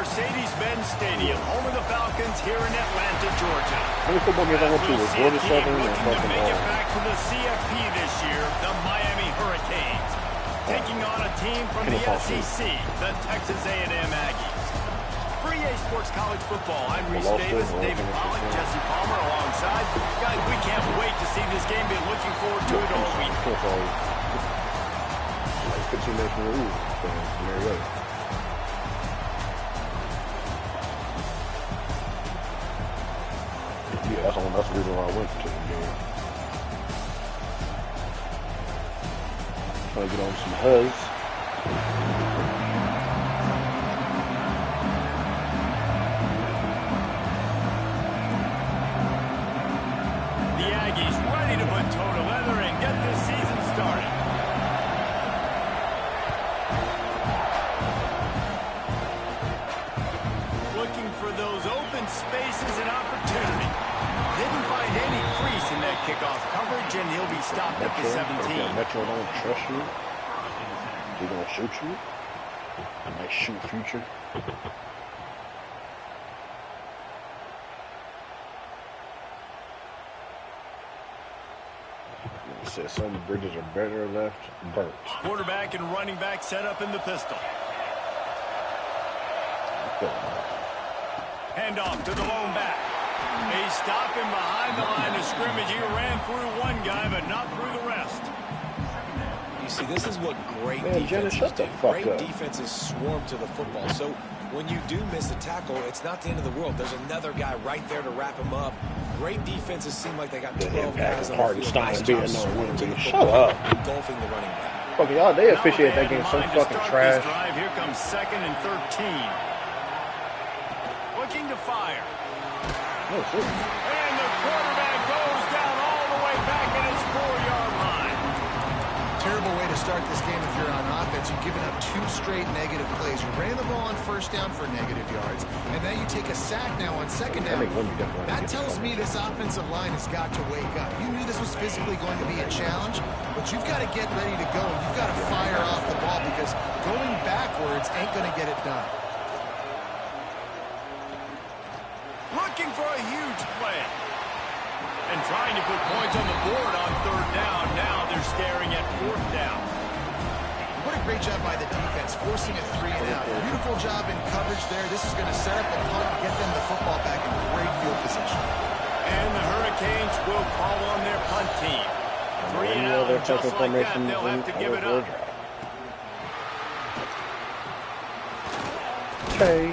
Mercedes-Benz Stadium, home of the Falcons here in Atlanta, Georgia. Football games I went to was Georgia Southern and looking to fucking make it back to the CFP this year, the Miami Hurricanes. Taking on a team from the SEC, the Texas A&M Aggies. For EA Sports College Football, I'm Reese Davis, David Pollack, Jesse Palmer alongside. Guys, we can't wait to see this game. Been looking forward to it all week. 15 minutes from the lead, so there you go. Yeah, that's the reason why I went to the game. Trying to get on some huzz. The Aggies ready to put toe to leather and get this season started. Looking for those open spaces and opportunity. Didn't find any crease in that kickoff coverage, and he'll be stopped at the 17. Metro don't trust you. They're gonna shoot you. I might shoot future. It says some bridges are better left burnt. Quarterback and running back set up in the pistol. Handoff to the lone back. They stop him behind the line of scrimmage. He ran through one guy, but not through the rest. You see, this is what great defenses do. Great defenses swarm to the football. So when you do miss a tackle, it's not the end of the world. There's another guy right there to wrap him up. Great defenses seem like they got 12 guys on the field. Nice job swarming to the football, engulfing the running back. Fuck y'all, they officiate that game so fucking trash. Here comes 2nd and 13. Looking to fire. Oh, shit. And the quarterback goes down all the way back at his 4-yard line. Terrible way to start this game if you're on offense. You've given up 2 straight negative plays. You ran the ball on first down for negative yards, and now you take a sack now on second down. That tells me this offensive line has got to wake up. You knew this was physically going to be a challenge, but you've got to get ready to go. You've got to fire off the ball because going backwards ain't going to get it done. Looking for a huge play. And trying to put points on the board on 3rd down. Now they're staring at 4th down. What a great job by the defense, forcing a 3 and out. Beautiful job in coverage there. This is going to set up a punt to get them the football back in great field position. And the Hurricanes will call on their punt team. 3 and out, just like that, they'll have to give it up. Okay.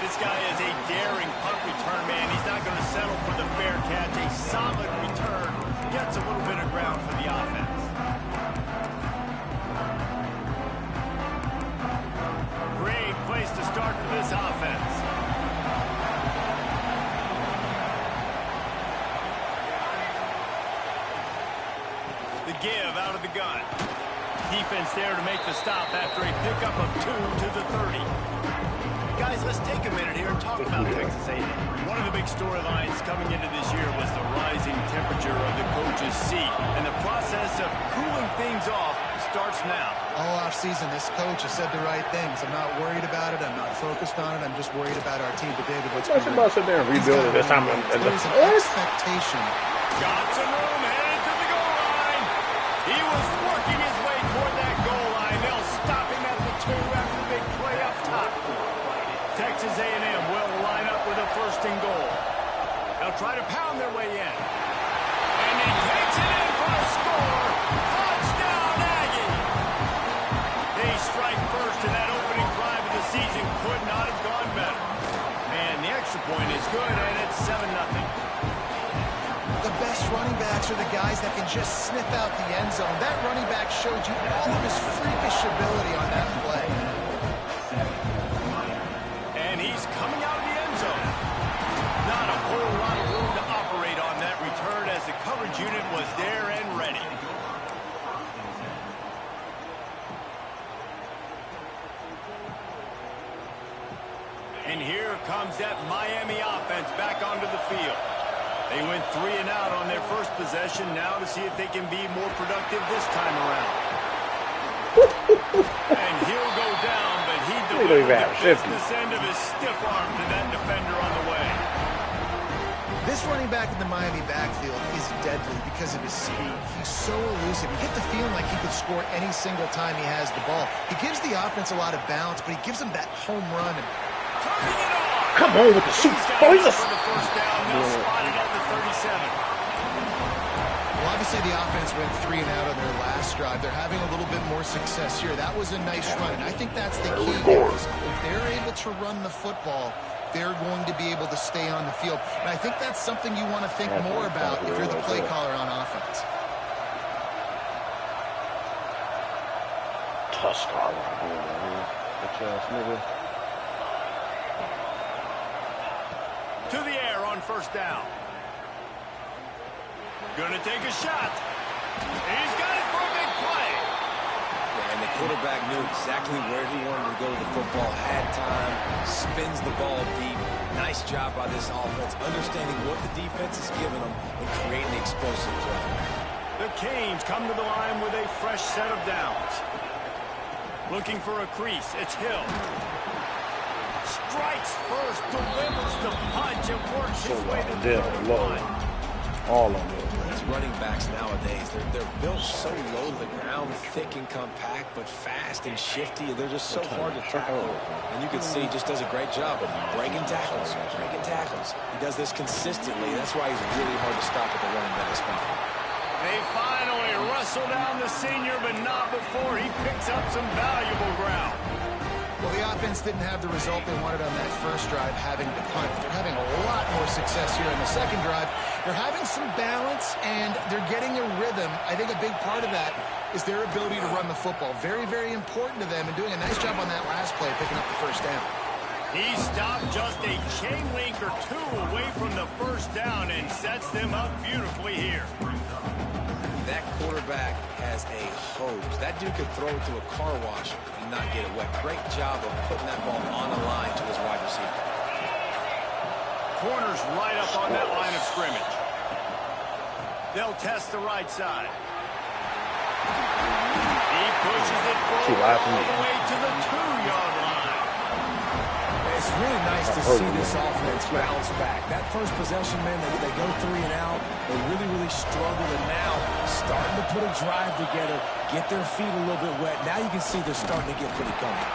This guy is a daring punt return man. He's not going to settle for the fair catch. A solid return. Gets a little bit of ground for the offense. Great place to start for this offense. The give out of the gun. Defense there to make the stop after a pickup of 2 to the 30. Guys, let's take a minute here and talk about Texas A&M. One of the big storylines coming into this year was the rising temperature of the coach's seat. And the process of cooling things off starts now. All offseason, this coach has said the right things. I'm not worried about it. I'm not focused on it. I'm just worried about our team. But David, what's going on? About sit there and rebuild it this time. There's an expectation. Got some room, headed to the goal line. He was working his way toward that goal line. They'll stop him at the 2 after the big play up top. Texas A&M will line up with a 1st and goal. They'll try to pound their way in. And he takes it in for a score. Touchdown, Aggie. They strike first, and that opening drive of the season could not have gone better. And the extra point is good, and it's 7-0. The best running backs are the guys that can just sniff out the end zone. That running back showed you all of his freakish ability on that play. Coming out of the end zone. Not a whole lot of room to operate on that return as the coverage unit was there and ready. And here comes that Miami offense back onto the field. They went 3 and out on their first possession. Now to see if they can be more productive this time around. And he'll go down, but he He don't even have 50. This end of his stiff arm to that defender on the way. This running back in the Miami backfield is deadly because of his speed. He's so elusive. You get the feeling like he could score any single time he has the ball. He gives the offense a lot of balance, but he gives them that home run. Come on with the shoot. Oh, he's a... For the first down, now spotted at the 37. Well, obviously the offense went 3 and out on their last drive. They're having a little bit more success here. That was a nice run, and I think that's the key. If they're able to run the football, they're going to be able to stay on the field. And I think that's something you want to think more about if you're the play caller on offense. Tuskar. To the air on first down. Gonna take a shot. He's got it for a big play. Yeah, and the quarterback knew exactly where he wanted to go with the football, had time, spins the ball deep. Nice job by this offense, understanding what the defense is giving them and creating the explosive play. The Canes come to the line with a fresh set of downs. Looking for a crease. It's Hill. Strikes first, delivers the punch, and works his way to the third line. All of them. These running backs nowadays, they're built so low to the ground, thick and compact, but fast and shifty, and they're just so hard to tackle. And you can see he just does a great job of breaking tackles, He does this consistently. That's why he's really hard to stop at the running back spot. They finally wrestle down the senior, but not before he picks up some valuable ground. Well, the offense didn't have the result they wanted on that first drive, having to punt. They're having a lot more success here in the second drive. They're having some balance, and they're getting a rhythm. I think a big part of that is their ability to run the football. Very, very important to them, and doing a nice job on that last play, picking up the first down. He stopped just a chain link or two away from the first down and sets them up beautifully here. That quarterback has a hose. That dude could throw it to a car wash and not get it wet. Great job of putting that ball on the line to his wide receiver. Corner's right up on that line of scrimmage. They'll test the right side. He pushes it forward all the way to the 2-yard line. It's really nice to see this offense bounce back. That first possession, man, they go 3 and out. They really struggle, and now starting to put a drive together, get their feet a little bit wet. Now you can see they're starting to get pretty comfortable.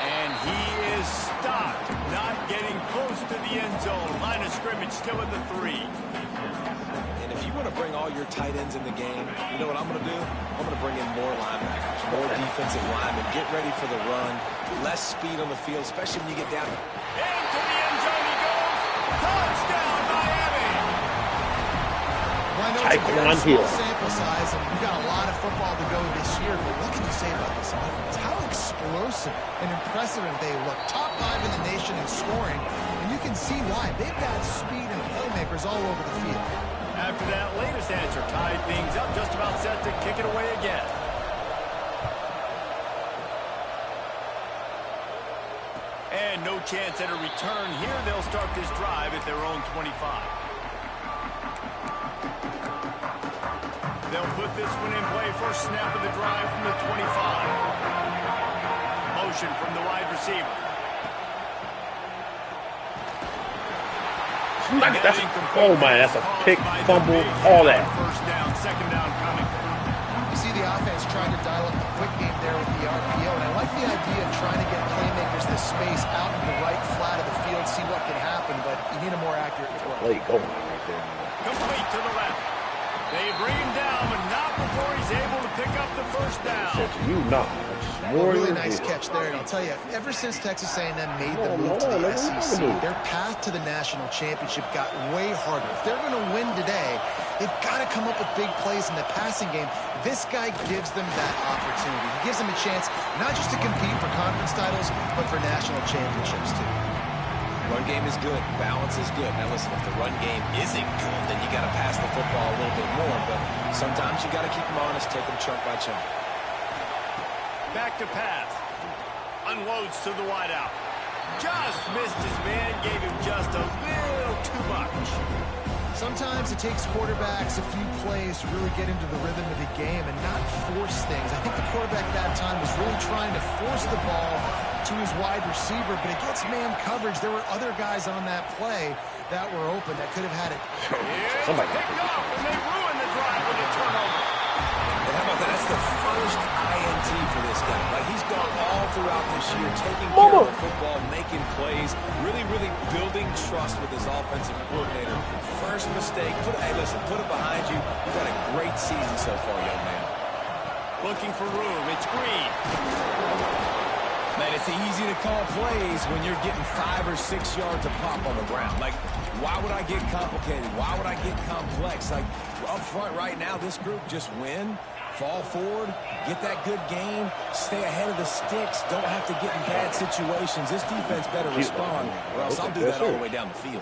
And he is stopped, not getting close to the end zone. Line of scrimmage still at the 3. And if you want to bring all your tight ends in the game, you know what I'm going to do? I'm going to bring in more linebackers, more defensive linemen, get ready for the run, less speed on the field, especially when you get down. Into the end zone he goes. Touchdown, Miami. Well, I know it's a very small sample size, and we've got a lot of football to go this year, but what can you say about this offense? How explosive and impressive they look. Top 5 in the nation in scoring, and you can see why. They've got speed and playmakers all over the field. After that latest answer tied things up, just about set to kick it away again. And no chance at a return here. They'll start this drive at their own 25. They'll put this one in play. First snap of the drive from the 25. Motion from the wide receiver. That's, oh man, that's a pick, fumble, all that. First down, second down coming. You see the offense trying to dial up the quick game there with the RPO, and I like the idea of trying to get playmakers this space out in the right flat of the field, see what can happen, but you need a more accurate throw. Play going right there. Complete to the left. They bring him down, but not before he's able to pick up the first down. You not. Well, really nice catch there, and I'll tell you, ever since Texas A&M made the move to the SEC, their path to the national championship got way harder. If they're going to win today, they've got to come up with big plays in the passing game. This guy gives them that opportunity. He gives them a chance not just to compete for conference titles, but for national championships, too. Run game is good. Balance is good. Now, listen, if the run game isn't good, then you got to pass the football a little bit more, but sometimes you got to keep them honest, take them chunk by chunk. Back to pass. Unloads to the wideout. Just missed his man, gave him just a little too much. Sometimes it takes quarterbacks a few plays to really get into the rhythm of the game and not force things. I think the quarterback that time was really trying to force the ball to his wide receiver, but against man coverage, there were other guys on that play that were open that could have had it. Somebody picked off, and they ruined the drive with a turnover. And how about that? That's the first INT for this guy. Like, he's gone all throughout this year, taking care of the football, making plays, really building trust with his offensive coordinator. First mistake, hey, listen, put it behind you. You've had a great season so far, young man. Looking for room. It's Green. Man, it's easy to call plays when you're getting 5 or 6 yards of pop on the ground. Like, why would I get complicated? Why would I get complex? Like, up front right now, this group just win, fall forward, get that good gain, stay ahead of the sticks, don't have to get in bad situations. This defense better respond, or else I'll do that all the way down the field.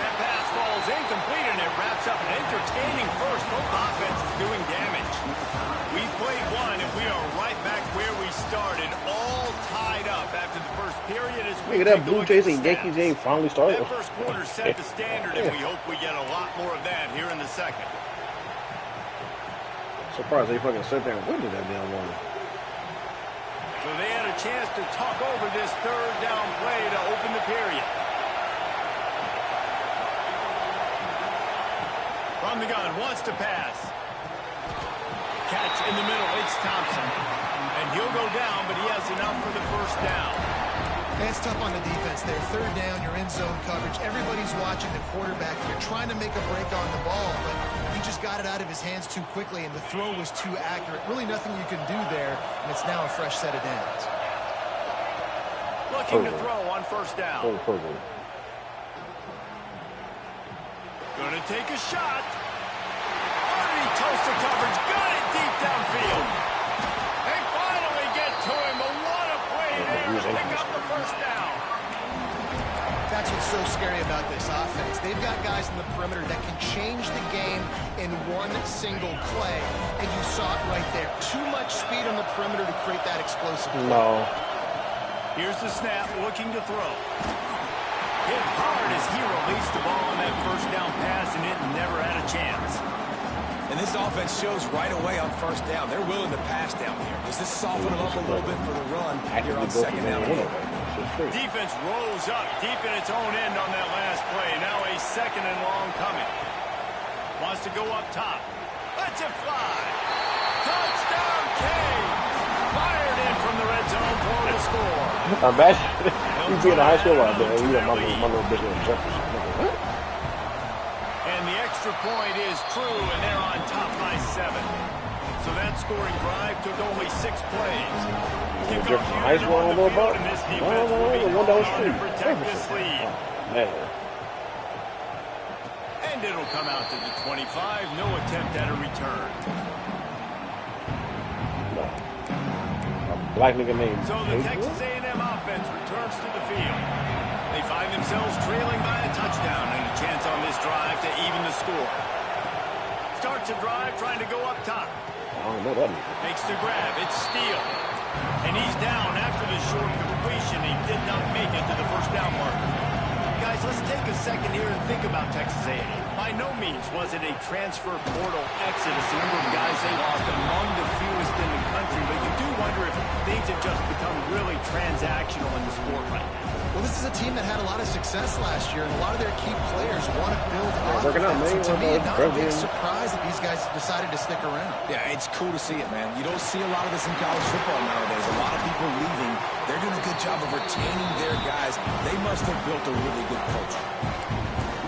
That pass falls incomplete, and it wraps up an entertaining first. Both offenses doing damage. We've played one, and we are right back where we started, all tied up after the first period. Look at that Blue Jays and Yankees game finally started. That first quarter set the standard, and we hope we get a lot more of that here in the second. Surprised they fucking sit there and win that damn one. So they had a chance to talk over this third down play to open the period. From the gun, wants to pass. Catch in the middle, it's Thompson. And he'll go down, but he has enough for the first down. It's tough on the defense there. Third down, you're in zone coverage. Everybody's watching the quarterback. You're trying to make a break on the ball, but he just got it out of his hands too quickly, and the throw was too accurate. Really nothing you can do there, and it's now a fresh set of downs. Looking to throw on first down. Gonna take a shot. Already toasted coverage. Got it deep downfield. They finally get to him, but what a play there to pick up the first down. That's what's so scary about this offense. They've got guys in the perimeter that can change the game in one single play, and you saw it right there. Too much speed on the perimeter to create that explosive play. No. Here's the snap, looking to throw. Hit hard as he released the ball on that first down pass, and it never had a chance. And this offense shows right away on first down. They're willing to pass down here. Does this soften them up a little bit for the run here on second down? Defense rose up deep in its own end on that last play. Now a second and long coming. Wants to go up top. Lets it fly. Touchdown, King. Fired in from the red zone for the score. Imagine you be in a high school out there. You got my little bitch in the jumper. And the extra point is true, and they're on top by 7. So that scoring drive took only 6 plays. Different high school I don't know about. And this defense will be called on to protect this lead. And it'll come out to the 25. No attempt at a return. Black nigga named. So the Texas A&M offense returns to the field. They find themselves trailing by a touchdown and a chance on this drive to even the score. Starts a drive trying to go up top. I don't know that. Makes the grab. It's Steele. And he's down after the short completion. He did not make it to the first down marker. Guys, let's take a second here and think about Texas A&M. By no means was it a transfer portal exodus. The number of guys they lost among the fewest in the country. But you do wonder if things have just become really transactional in the sport right now. Well, this is a team that had a lot of success last year, and a lot of their key players want to build offense. To me, not a big surprise that these guys decided to stick around. Yeah, it's cool to see it, man. You don't see a lot of this in college football nowadays. A lot of people leaving. They're doing a good job of retaining their guys. They must have built a really good culture.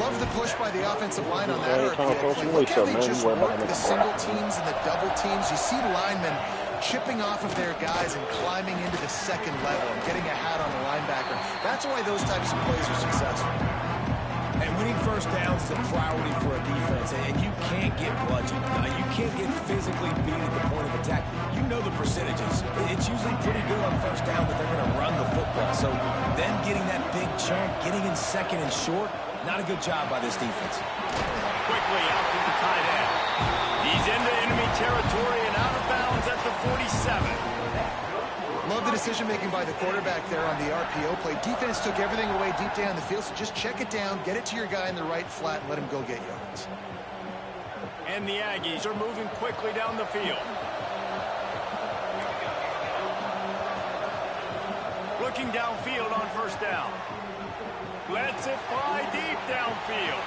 Love the push by the offensive line on that RPO play. Look how they just work the single teams and the double teams. You see linemen chipping off of their guys and climbing into the second level and getting a hat on the linebacker. That's why those types of plays are successful. And winning first downs is a priority for a defense, and you can't get bludgeoned. You can't get physically beat at the point of attack. You know the percentages. It's usually pretty good on first down that they're going to run the football. So then getting that big chunk, getting in second and short, not a good job by this defense. Quickly out to the tight end. He's into enemy territory and out of bounds at the 47. Love the decision-making by the quarterback there on the RPO play. Defense took everything away deep down the field, so just check it down, get it to your guy in the right flat, and let him go get yards. And the Aggies are moving quickly down the field. looking downfield on first down. Lets it fly deep downfield.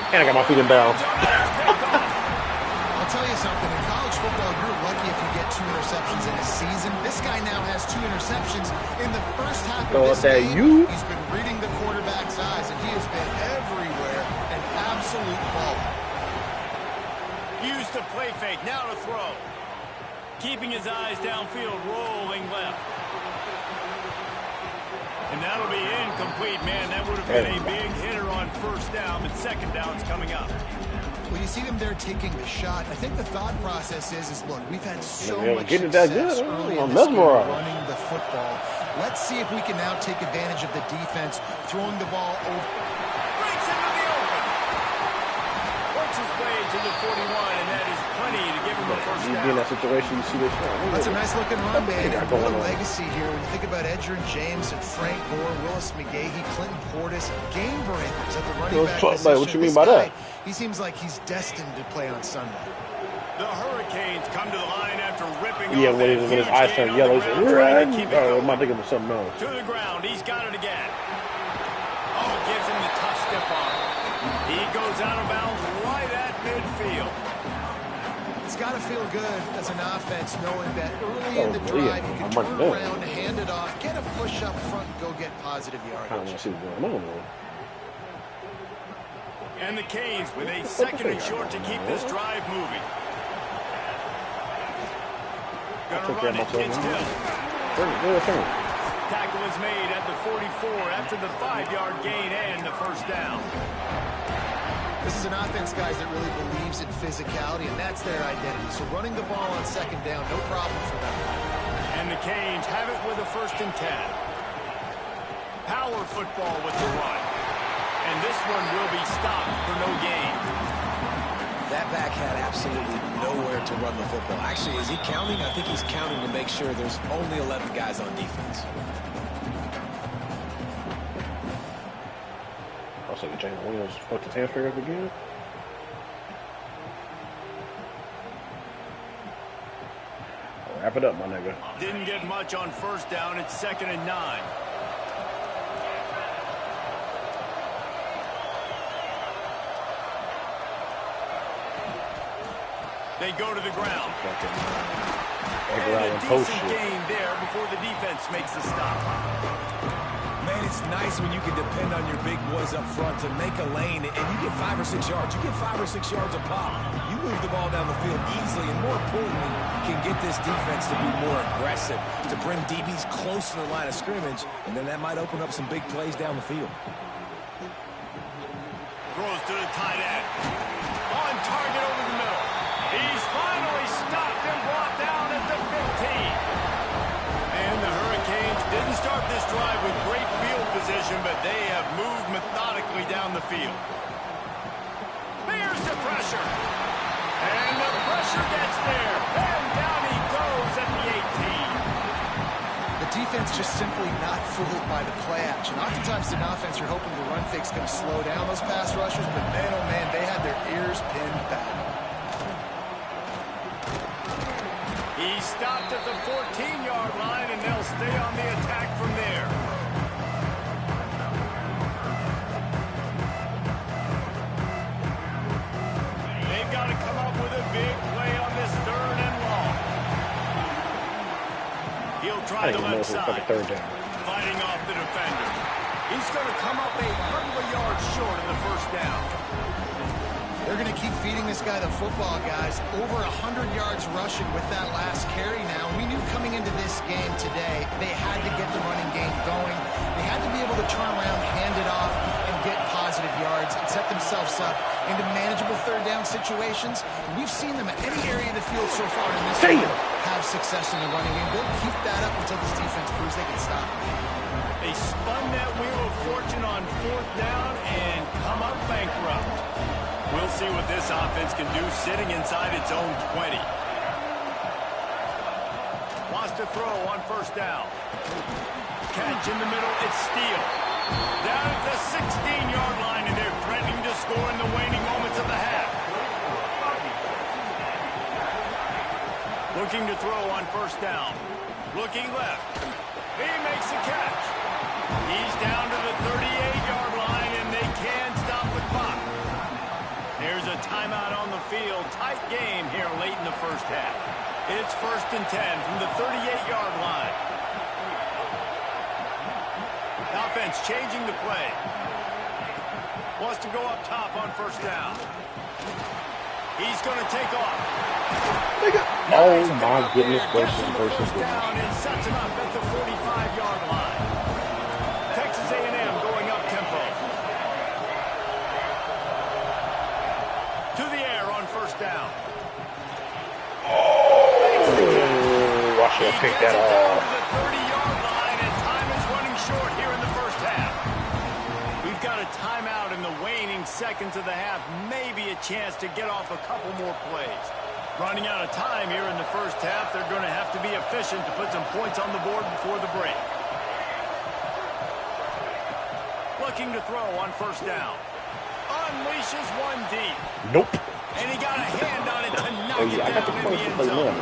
And I got my feet in bounds. I'll tell you something. In college football, you're lucky if you get 2 interceptions in a season. This guy now has 2 interceptions in the first half of this game. He's been reading the quarterback's eyes, and he has been everywhere. An absolute baller. Used the play fake. Now to throw. Keeping his eyes downfield, rolling left. And that'll be incomplete, man. That would have been a big hitter on first down, but second down's coming up. Well, you see them there taking the shot. I think the thought process is look, we've had so much success that good. Early in this game running the football. Let's see if we can now take advantage of the defense, throwing the ball over. Breaks into the open. Works his way to the 41, and that is plenty to give him a first down. You in that situation, you see this. That's a nice looking run, man. What a legacy here. When you think about Edgerrin James and Frank Gore, Willis McGahee, Clinton Portis, game breakers at the running back position. What you mean by that? He seems like he's destined to play on Sunday. The Hurricanes come to the line after ripping off when his eyes turn yellow. Am I thinking of something else? To the ground. He's got it again. Oh, gives him the tough stiff arm. He goes out of bounds right at midfield. It's got to feel good as an offense knowing that early in the drive you can turn around, hand it off, get a push up front, and go get positive yardage. I don't want to see what's going on. And the Canes with a second and short to keep this drive moving. Gonna run it. It's Hill. Tackle is made at the 44 after the 5-yard gain and the first down. This is an offense, guys, that really believes in physicality, and that's their identity. So running the ball on second down, no problem for them. And the Canes have it with a 1st and 10. Power football with the run. And this one will be stopped for no gain. That back had absolutely nowhere to run the football. Actually, is he counting? I think he's counting to make sure there's only 11 guys on defense. I'll say James Williams fucked his hamstring up again. Wrap it up, my nigga. Didn't get much on first down. It's 2nd and 9. They go to the ground. And a decent gain there before the defense makes the stop. Man, it's nice when you can depend on your big boys up front to make a lane, and you get 5 or 6 yards. You get 5 or 6 yards a pop. You move the ball down the field easily, and more importantly, can get this defense to be more aggressive, to bring DBs close to the line of scrimmage, and then that might open up some big plays down the field. Throws to the tight end. On target over the middle. He's finally stopped and brought down at the 15. And the Hurricanes didn't start this drive with great field position, but they have moved methodically down the field. Here's the pressure. And the pressure gets there. And down he goes at the 18. The defense just simply not fooled by the play action. Oftentimes in offense, you're hoping the run fake's going to slow down those pass rushers, but man, oh man, they had their ears pinned back. He stopped at the 14-yard line, and they'll stay on the attack from there. They've got to come up with a big play on this 3rd and long. He'll try the left side, fighting off the defender. He's going to come up a couple of yards short of the first down. They're going to keep feeding this guy the football, guys. Over 100 yards rushing with that last carry now. We knew coming into this game today, they had to get the running game going. They had to be able to turn around, hand it off, and get positive yards and set themselves up into manageable 3rd down situations. And we've seen them at any area of the field so far in this game have success in the running game. They'll keep that up until this defense proves they can stop. They spun that wheel of fortune on 4th down and come up bankrupt. We'll see what this offense can do sitting inside its own 20. Wants to throw on first down. Catch in the middle, it's Steele. Down at the 16-yard line, and they're threatening to score in the waning moments of the half. Looking to throw on first down. Looking left. He makes the catch. He's down to the 38-yard line, and they can stop the clock. There's a timeout on the field. Tight game here late in the first half. It's 1st and 10 from the 38-yard line. Offense changing the play. Wants to go up top on 1st down. He's going to take off. Oh my goodness gracious. Down and sets him up at the 45-yard line. Texas A&M going up tempo. To the air on 1st down. Oh, I should have picked that off. The 30-yard line, and time is running short here in the first half. We've got a timeout in the waning seconds of the half. Maybe a chance to get off a couple more plays. Running out of time here in the first half. They're going to have to be efficient to put some points on the board before the break. Looking to throw on 1st down. Unleashes one deep. Nope. And he got a hand on it to knock it down in the end zone.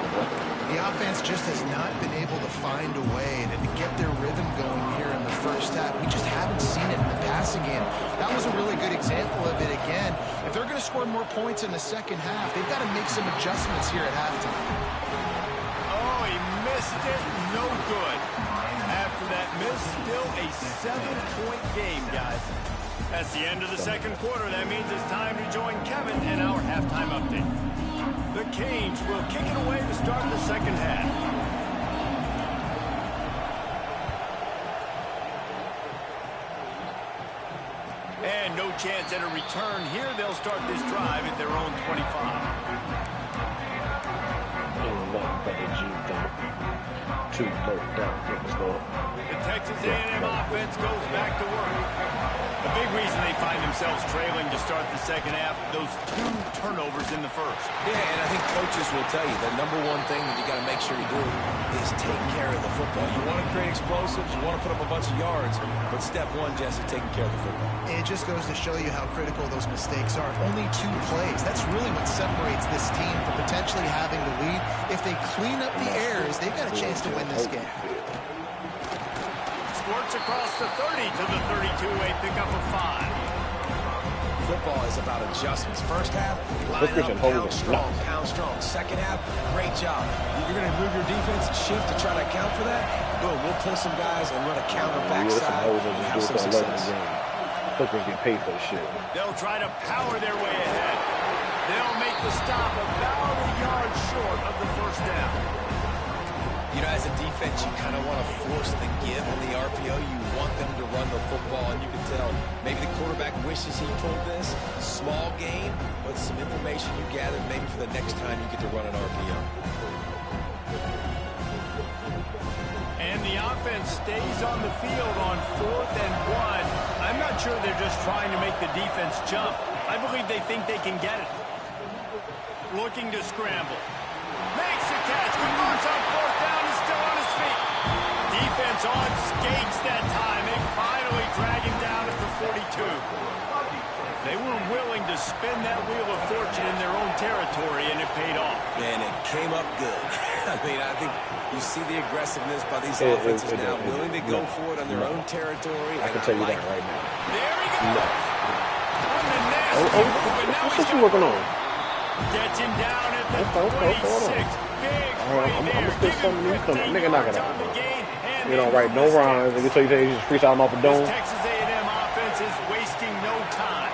The offense just has not been able to find a way to get their rhythm going here in the first half. We just haven't seen it in the passing game. That was a really good example of it again. If they're going to score more points in the second half, they've got to make some adjustments here at halftime. Oh, he missed it. No good. After that miss, still a 7-point game, guys. That's the end of the second quarter. That means it's time to join Kevin in our halftime update. The Canes will kick it away to start the second half. And no chance at a return here. They'll start this drive at their own 25. The Texas A&M offense goes back to work. A big reason they find themselves trailing to start the second half, those 2 turnovers in the first. Yeah, and I think coaches will tell you the number one thing that you got to make sure you do is take care of the football. You want to create explosives, you want to put up a bunch of yards, but step one, Jesse, taking care of the football. It just goes to show you how critical those mistakes are. Only 2 plays. That's really what separates this team from potentially having the lead. If they clean up the errors, they've got a chance to win this game. Squirts across the 30 to the 32, a pickup of 5. Football is about adjustments. First half, line up, pound strong. Second half, great job. You're going to move your defense, shift to try to account for that. Boom, we'll pull some guys and run a counter backside and have some success. Hookers get paid for the shit. They'll try to power their way ahead. They'll make the stop about a yard short of the 1st down. You know, as a defense, you kind of want to force the give on the RPO. You want them to run the football, and you can tell maybe the quarterback wishes he pulled this. Small gain, but some information you gathered maybe for the next time you get to run an RPO. And the offense stays on the field on 4th and 1. I'm not sure they're just trying to make the defense jump. I believe they think they can get it. Looking to scramble. Makes the catch, converts on 4th down, is still on his feet. Defense on skates that time. They finally drag him down at the 42. They were willing to spin that wheel of fortune in their own territory, and it paid off. And it came up good. I mean, I think you see the aggressiveness by these offenses now, willing to go for it on their own territory. I can tell you that right now. There he goes. On the nasty move, and now what's he working on? Gets him down at the 26. Big play there. Give him 15 nigga, knock it yards out. on the gain. You don't write no rhymes. They can tell you just freestyling off the dome. This Texas A&M offense is wasting no time.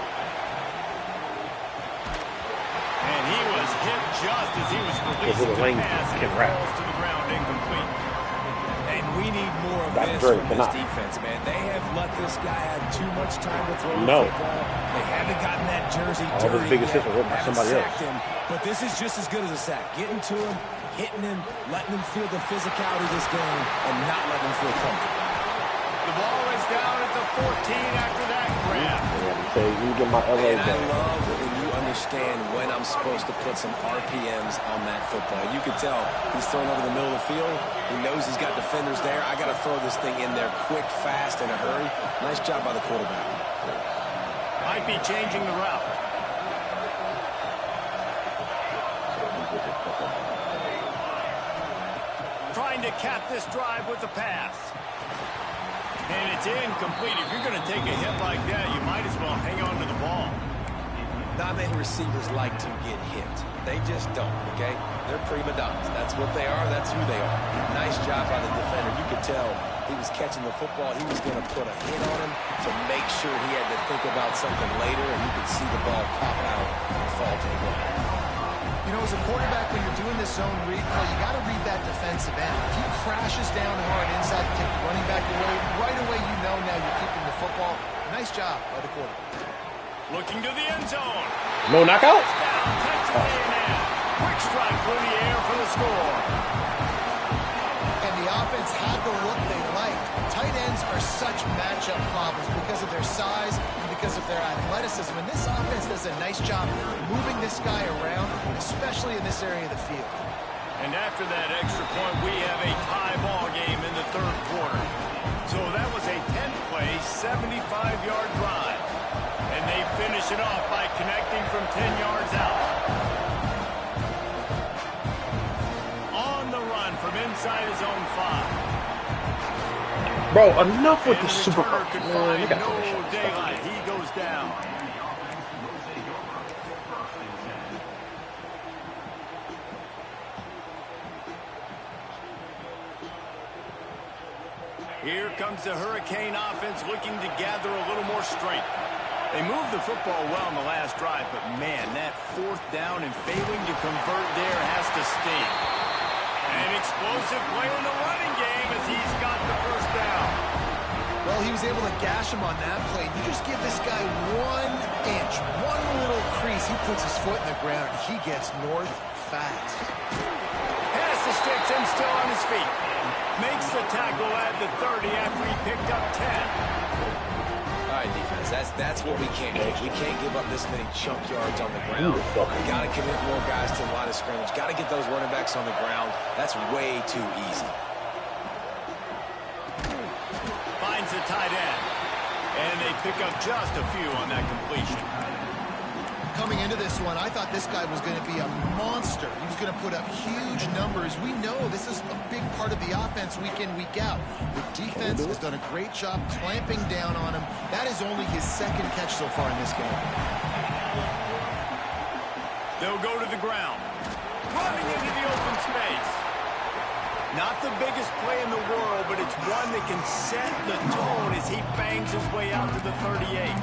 And he was hit just as he was releasing the pass. And it falls to the ground incomplete. And we need more of this from this defense, man. They have let this guy have too much time to throw the football. They haven't gotten that jersey dirty All the biggest hits were by somebody else. him, but this is just as good as a sack. Getting to him, hitting him, letting him feel the physicality of this game, and not letting him feel comfortable. The ball is down at the 14 after that grab. You get my LA and I love when you understand when I'm supposed to put some RPMs on that football. You can tell he's throwing over the middle of the field. He knows he's got defenders there. I got to throw this thing in there quick, fast, in a hurry. Nice job by the quarterback. Might be changing the route. Trying to cap this drive with the pass. And it's incomplete. If you're going to take a hit like that, you might as well hang on to the ball. Not many receivers like to get hit. They just don't, okay? They're prima donnas. That's what they are. That's who they are. Nice job by the defender. You could tell he was catching the football. He was going to put a hit on him to make sure he had to think about something later, and you could see the ball pop out and fall to the ground. You know, as a quarterback, when you're doing this zone read play, you got to read that defensive end. If he crashes down hard inside to take the running back away, right away you know now you're keeping the football. Nice job by the quarterback. Looking to the end zone. No knockout? Touchdown, Texas A&M. Quick strike through the air for the score. And the offense had the look they liked. Tight ends are such matchup problems because of their size and because of their athleticism. And this offense does a nice job moving this guy around, especially in this area of the field. And after that extra point, we have a tie ball game in the third quarter. So that was a 10-play, 75-yard drive. And they finish it off by connecting from 10 yards out. On the run from inside his own 5. Bro, enough with And the super returner could man, you find got to finish no this daylight. fucking game. He goes down. Here comes the Hurricane offense looking to gather a little more strength. They moved the football well in the last drive, but man, that fourth down and failing to convert there has to sting. An explosive play in the running game as he's got the first down. Well, he was able to gash him on that play. You just give this guy 1 inch, one little crease. He puts his foot in the ground, and he gets north fast. Has the sticks and still on his feet. Makes the tackle at the 30 after he picked up 10. All right, defense, that's what we can't do. We can't give up this many chunk yards on the ground. We got to commit more guys to the line of scrimmage. Got to get those running backs on the ground. That's way too easy. Finds the tight end. And they pick up just a few on that completion. Coming into this one, I thought this guy was going to be a monster. He was going to put up huge numbers. We know this is a big part of the offense week in, week out. The defense has done a great job clamping down on him. That is only his second catch so far in this game. They'll go to the ground. Running into the open space. Not the biggest play in the world, but it's one that can set the tone as he bangs his way out to the 38.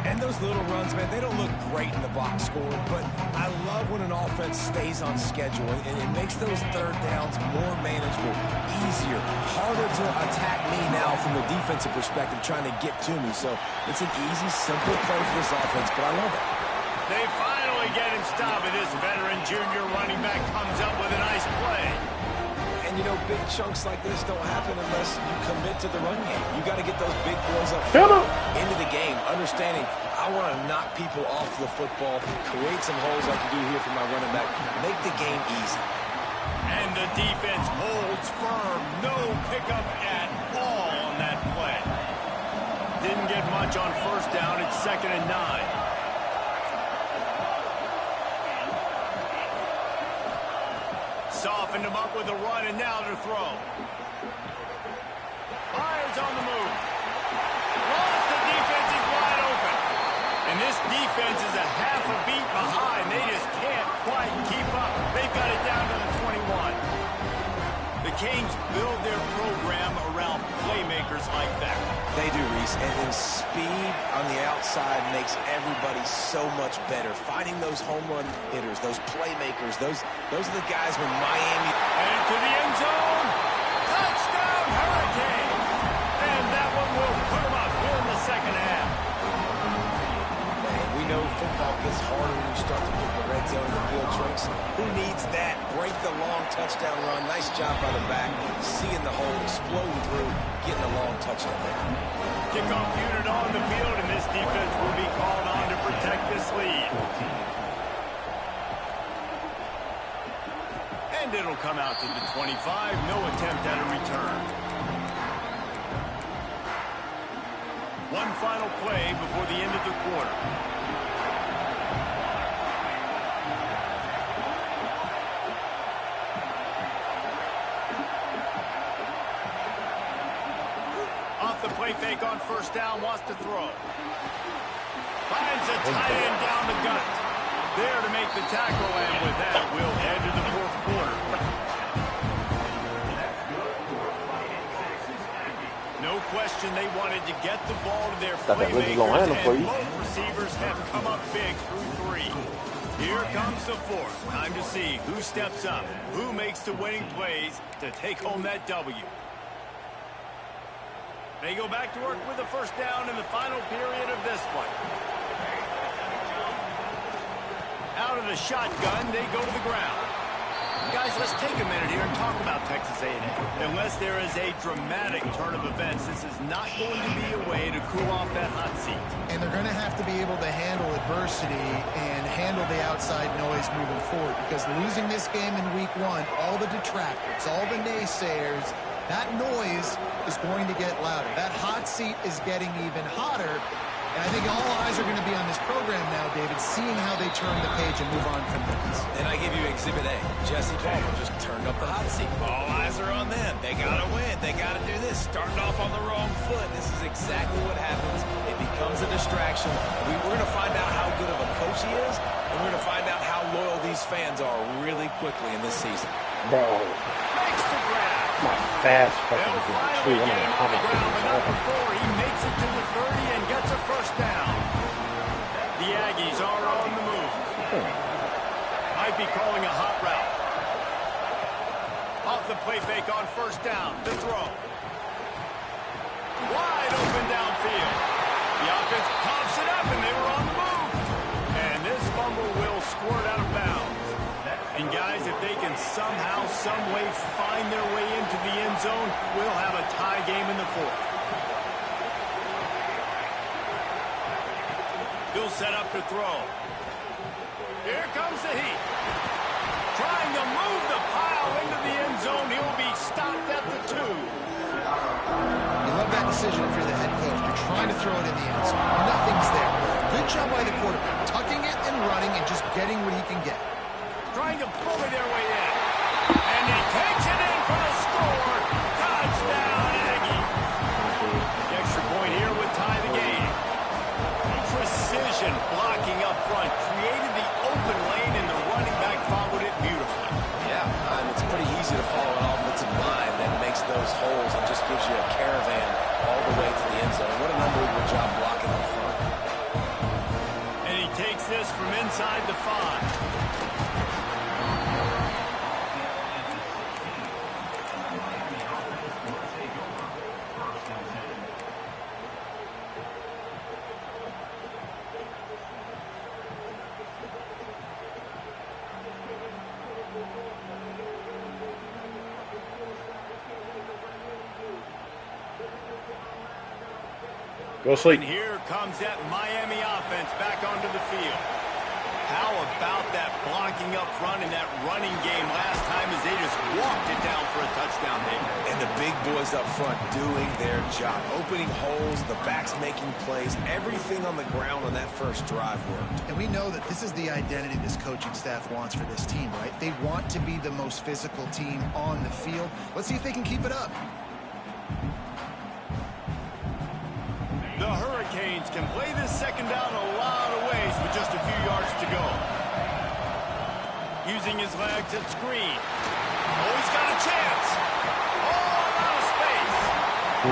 And those little runs, man, they don't look great in the box score, but I love when an offense stays on schedule, and it makes those third downs more manageable, easier, harder to attack me now from the defensive perspective trying to get to me. So it's an easy, simple play for this offense, but I love it. They finally get him stopped, and this veteran junior running back comes up with a nice play. And, you know, big chunks like this don't happen unless you commit to the run game. You got to get those big boys up into the game, understanding I want to knock people off the football, create some holes like you do here for my running back, make the game easy. And the defense holds firm. No pickup at all on that play. Didn't get much on first down. It's 2nd and 9. Softened him up with a run, and now to throw. Fires on the move. Lost the defense is wide open. And this defense is a half a beat behind. They just can't quite keep up. They've got it down to the 21. The Canes build their program around playmakers like that. They do, Reese, and then speed on the outside makes everybody so much better. Finding those home run hitters, those playmakers, those are the guys when Miami... And to the end zone. Touchdown, Hurricane. And that one will put them up here in the second half. Man, we know football gets harder when you start to get the red zone and the field tricks. Who needs that? Break the long touchdown run. Nice job by the back. Seeing the hole, exploding through, getting a long touchdown there. Kickoff unit on the field, and this defense will be called on to protect this lead. And it'll come out to the 25. No attempt at a return. One final play before the end of the quarter. play fake on first down, wants to throw. Finds a tight end down the gut. There to make the tackle, and with that, we'll head to the fourth quarter. No question they wanted to get the ball to their playmakers, and both receivers have come up big through 3. Here comes the fourth. Time to see who steps up, who makes the winning plays to take home that W. They go back to work with a first down in the final period of this one. Out of the shotgun, they go to the ground. Guys, let's take a minute here and talk about Texas A&M. Unless there is a dramatic turn of events, this is not going to be a way to cool off that hot seat. And they're going to have to be able to handle adversity and handle the outside noise moving forward, because losing this game in week 1, all the detractors, all the naysayers, that noise is going to get louder. That hot seat is getting even hotter. And I think all eyes are going to be on this program now, David, seeing how they turn the page and move on from this. And I give you Exhibit A. Jesse Palmer just turned up the hot seat. All eyes are on them. They got to win. They got to do this. Starting off on the wrong foot. This is exactly what happens. It becomes a distraction. We're going to find out how good of a coach he is, and we're going to find out how loyal these fans are really quickly in this season. Bro. Makes the grab. My fast fucking tree. I'm gonna on the ground, but not before he makes it to the 30 and gets a first down. The Aggies are on the move. Might be calling a hot route. Off the play fake on first down. The throw. Wide open downfield. The offense pops it up, and they were on the move. And this fumble will squirt out of bounds. And guys, if they can somehow, some way find their way into the end zone, we'll have a tie game in the fourth. He'll set up to throw. Here comes the heat. Trying to move the pile into the end zone. He'll be stopped at the 2. You love that decision if you're the head coach. You're trying to throw it in the end zone. Nothing's there. Good job by the quarterback, tucking it and running and just getting what he can get. Trying to bully their way in. And he takes it in for the score. Touchdown, Aggie. The extra point here would tie the game. Precision blocking up front. Created the open lane, and the running back followed it beautifully. Yeah, it's pretty easy to follow an offensive line that makes those holes and just gives you a caravan all the way to the end zone. What an unbelievable job blocking up front. And he takes this from inside the 5. Go sleep. And here comes that Miami offense back onto the field. How about that blocking up front and that running game last time as they just walked it down for a touchdown there. And the big boys up front doing their job. Opening holes, the backs making plays. Everything on the ground on that first drive worked. And we know that this is the identity this coaching staff wants for this team, right? They want to be the most physical team on the field. Let's see if they can keep it up. The Hurricanes can play this second down a lot of ways with just a few yards to go. Using his legs at screen. Oh, he's got a chance. All out of space.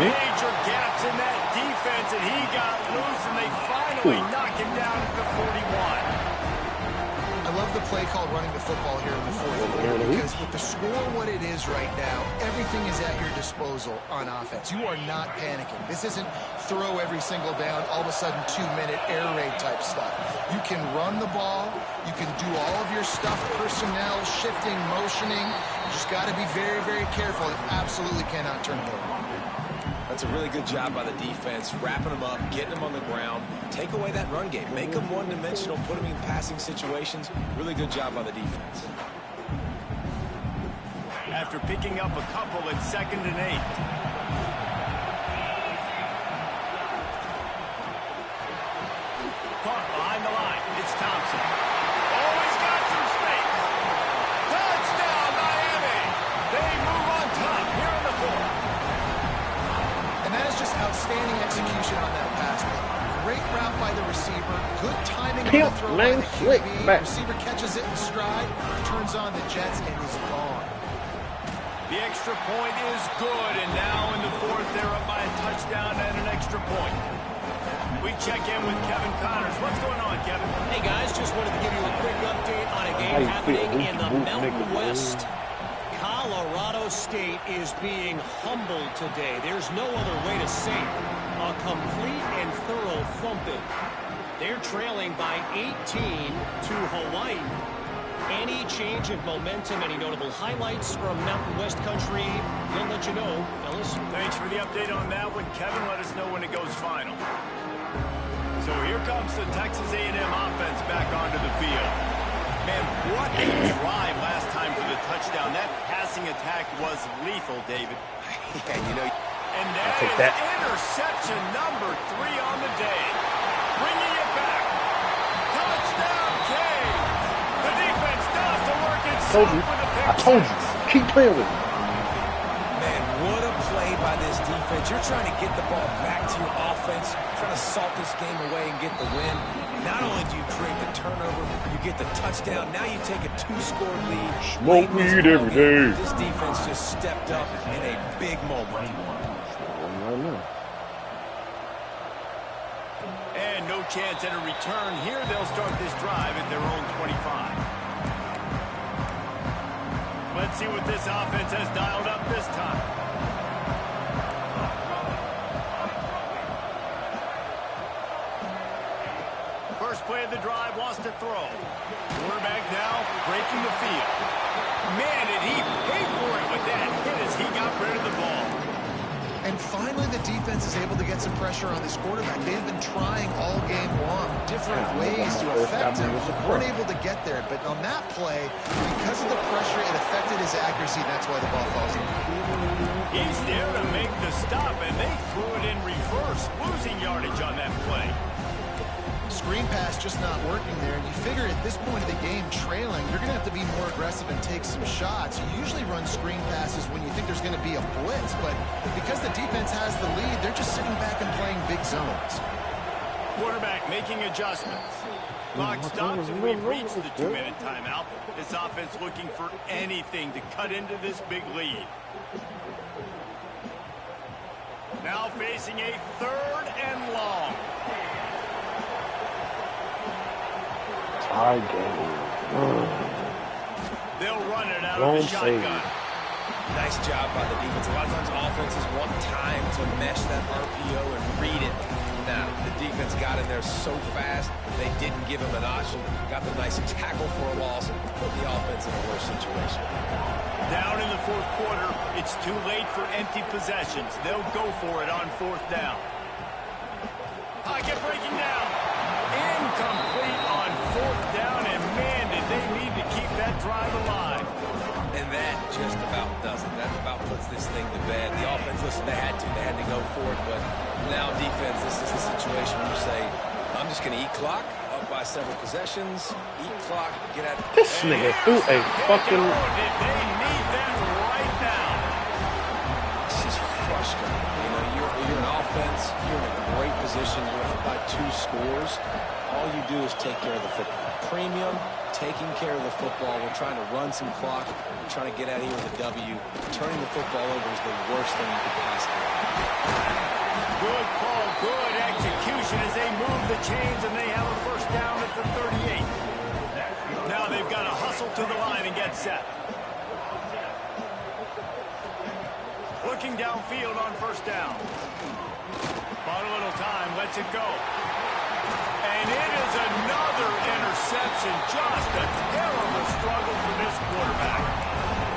Major gaps in that defense, and he got loose, and they finally knock him down at the 41. I love the play call running the football here in the fourth quarter, because with the score what it is right now, everything is at your disposal on offense. You are not panicking. This isn't throw every single down, all of a sudden 2-minute air raid type stuff. You can run the ball. You can do all of your stuff, personnel, shifting, motioning. You just got to be very, very careful. You absolutely cannot turn it over. That's a really good job by the defense, wrapping them up, getting them on the ground, take away that run game, make them one-dimensional, put them in passing situations. Really good job by the defense. After picking up a couple at 2nd and 8. Caught behind the line. It's Thompson. Oh, he's got some space. Touchdown, Miami. They move on top here in the fourth. And that is just Outstanding execution on that pass play. Great route by the receiver. Good timing on the throw by the QB. Receiver catches it in stride, turns on the jets, and is gone. The extra point is good, and now in the fourth, they're up by a touchdown and an extra point. We check in with Kevin Connors. What's going on, Kevin? Hey, guys, just wanted to give you a quick update on a game happening in the Mountain West. Colorado State is being humbled today. There's no other way to say it. A complete and thorough thumping. They're trailing by 18 to Hawaii. Any change of momentum, any notable highlights from Mountain West country, we'll let you know, fellas. Thanks for the update on that one, Kevin. Let us know when it goes final. So here comes the Texas A&M offense back onto the field. Man, what a drive last time for the touchdown. That passing attack was lethal, David. Yeah, you know. And that is interception number 3 on the day. Bringing it back. Touchdown, Cade. The defense does the work itself with the pick. I told you. Keep playing with me. Man, what a play by this defense. You're trying to get the ball back to your offense, trying to salt this game away and get the win. Not only do you create the turnover, you get the touchdown. Now you take a 2-score lead. Smoke weed every day. This defense just stepped up in a big moment. And no chance at a return here. They'll start this drive at their own 25. Let's see what this offense has dialed up this time. First play of the drive, wants to throw. Quarterback now breaking the field. Man, did he pay for it with that hit as he got rid of the ball. And finally, the defense is able to get some pressure on this quarterback. They've been trying all game long, different ways to affect him. Weren't able to get there, but on that play, because of the pressure, it affected his accuracy. That's why the ball falls in. He's there to make the stop, and they threw it in reverse, losing yardage on that play. Screen pass just not working there. And you figure at this point of the game, trailing, you're going to have to be more aggressive and take some shots. You usually run screen passes when you think there's going to be a blitz, but because the defense has the lead, they're just sitting back and playing big zones. Quarterback making adjustments. Clock stops, and we've reached the 2-minute timeout. This offense looking for anything to cut into this big lead. Now facing a 3rd and long. They'll run it out of the shotgun. Nice job by the defense. A lot of times offenses want time to mesh that RPO and read it. Now, the defense got in there so fast, they didn't give him an option. Got the nice tackle for a loss, put the offense in a worse situation. Down in the 4th quarter, it's too late for empty possessions. They'll go for it on 4th down. Pocket breaking down. Incomplete on 4th down, and man, did they need to keep that drive alive. And that just about does it. That about puts this thing to bed. The offense, listen, they had to go for it, but now defense, this is the situation where you say, I'm just going to eat clock, up by several possessions, eat clock, get at it. This nigga threw a fucking... Did they need that right now? It's just frustrating. You know, you're an offense, you're in a great position, you're up by 2 scores. All you do is take care of the football. Premium, taking care of the football. We're trying to run some clock. We're trying to get out of here with a W. Turning the football over is the worst thing you could possibly do. Good call, good execution as they move the chains, and they have a 1st down at the 38. Now they've got to hustle to the line and get set. Looking downfield on 1st down. Bought a little time, lets it go. And it is another interception. Just a terrible struggle for this quarterback.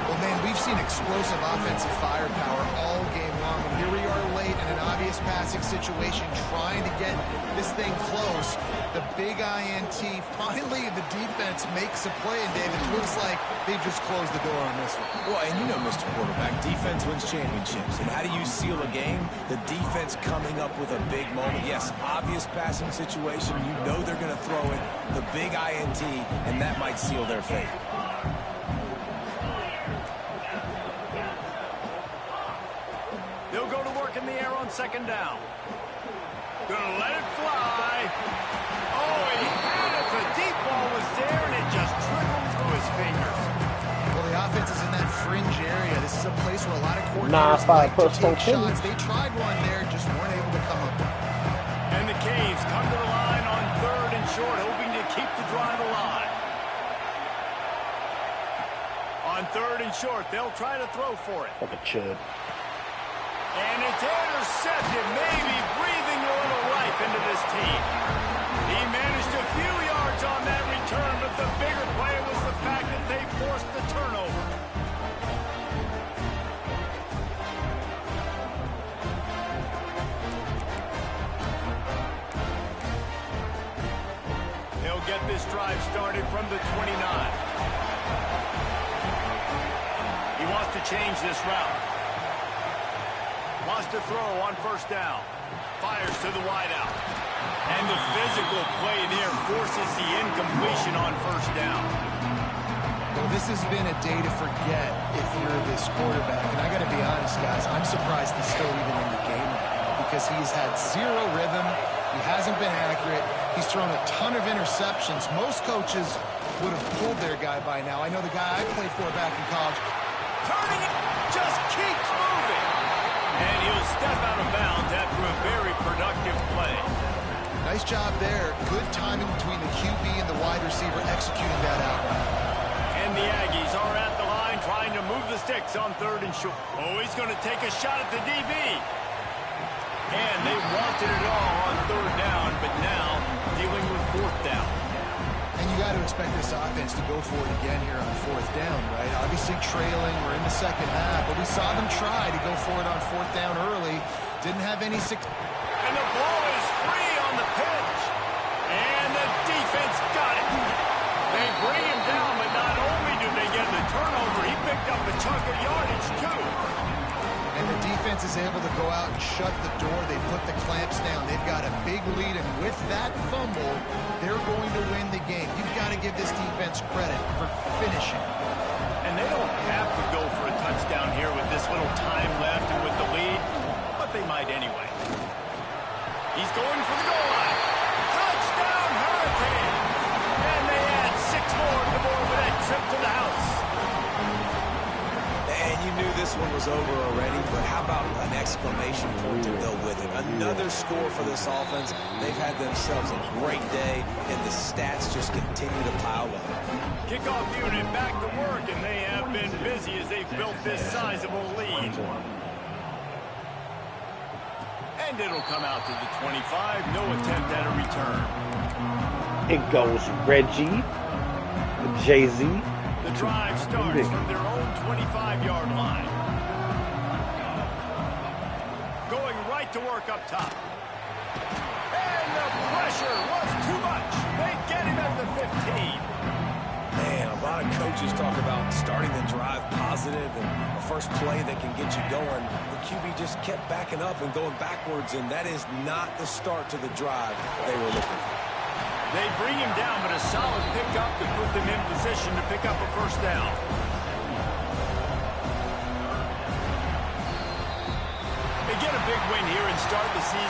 Well, man, we've seen explosive offensive firepower all game long, and here we are late in an obvious passing situation, trying to get this thing close. The big INT, finally the defense makes a play, and David, it looks like they've just closed the door on this one. Well, and you know, Mr. Quarterback, defense wins championships. And how do you seal a game? The defense coming up with a big moment. Yes, obvious passing situation. You know they're going to throw it. The big INT, and that might seal their fate. They'll go to work in the air on second down. Gonna let it fly. Oh, he had it. The deep ball was there, and it just trickled through his fingers. Well, the offense is in that fringe area. This is a place where a lot of coordinators like to take shots. They tried one there, just weren't able to come up with it. And the Canes come to the line on 3rd and short, hoping to keep the drive alive. On 3rd and short, they'll try to throw for it. Like a chud. And it's intercepted, maybe breathing a little life into this team. He managed a few yards on that return, but the bigger play was the fact that they forced the turnover. He'll get this drive started from the 29. He wants to change this route. Wants to throw on 1st down. Fires to the wideout. And the physical play there forces the incompletion on 1st down. Well, this has been a day to forget if you're this quarterback. And I got to be honest, guys, I'm surprised he's still even in the game right now because he's had zero rhythm. He hasn't been accurate. He's thrown a ton of interceptions. Most coaches would have pulled their guy by now. I know the guy I played for back in college. Turning it, just keeps moving. And he'll step out of bounds after a very productive play. Nice job there. Good timing between the QB and the wide receiver executing that out. And the Aggies are at the line trying to move the sticks on 3rd and short. Oh, he's going to take a shot at the DB. And they wanted it all on 3rd down, but now dealing with 4th down. And you got to expect this offense to go for it again here on 4th down, right? Obviously trailing. We're in the second half, but we saw them try to go for it on 4th down early. Didn't have any success. And the ball is free on the pitch. And the defense got it. They bring him down, but not only do they get the turnover, he picked up a chunk of yardage, too. And the defense is able to go out and shut the door. They put the clamps down. They've got a big lead, and with that fumble, they're going to win the game. You've got to give this defense credit for finishing. And they don't have to go for a touchdown here with this little time left and with the lead, but they might anyway. He's going for the goal line. Touchdown, Hurricane! And they add 6 more to the board with that trip to the house. And you knew this one was over already, but how about an exclamation point to go with it? Another score for this offense. They've had themselves a great day, and the stats just continue to pile up. Kickoff unit back to work, and they have been busy as they've built this sizable lead. And it'll come out to the 25. No attempt at a return. It goes Reggie, Jay-Z. The drive starts from their own 25-yard line. Going right to work up top. And the pressure was too much. They get him at the 15. Man, a lot of coaches talk about starting the drive positive and the first play that can get you going. The QB just kept backing up and going backwards, and that is not the start to the drive they were looking for. They bring him down, but a solid pickup to put them in position to pick up a 1st down. They get a big win here and start the season